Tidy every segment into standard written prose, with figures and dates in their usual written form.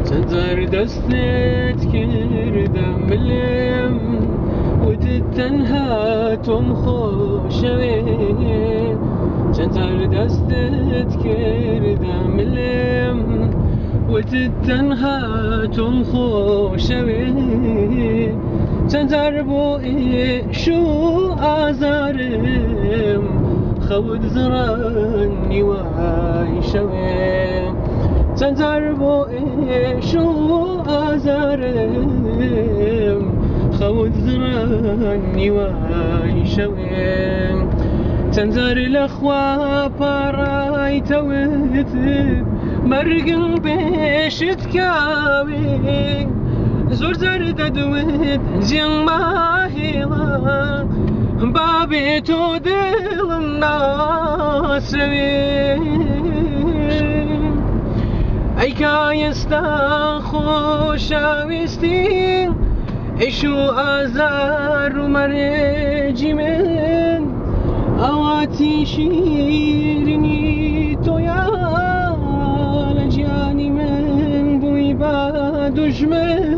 تنزر دستت كردم ملم وتتنها تمخوشوي تنزر دستت كردم ملم وتتنها تمخوشوي تنزر بوئي شو آزارم خود زراني وايشوي تنزر بوئي شو آزارم خود زراني وايشوي تنزر الأخوة باراي توتب مرقن بيشت كاوي زور زرد دوت زين ماهيلا بابي تو دل ناسوي اي كايستا خوشاويستي ايشو ازار ومرجي من اواتي شيرني تويا لجاني من بوي بادجمن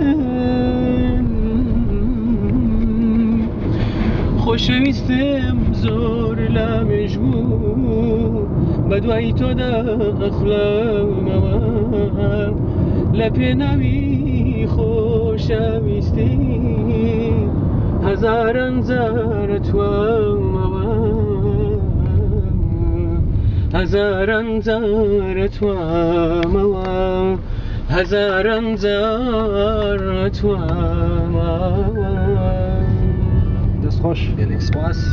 خوشويستم زور لا مجبور بدوي تو داخلم لپناوی خوشویستی هزاران زارت و هزاران زارت و هزاران زارت و دست خوش سپاس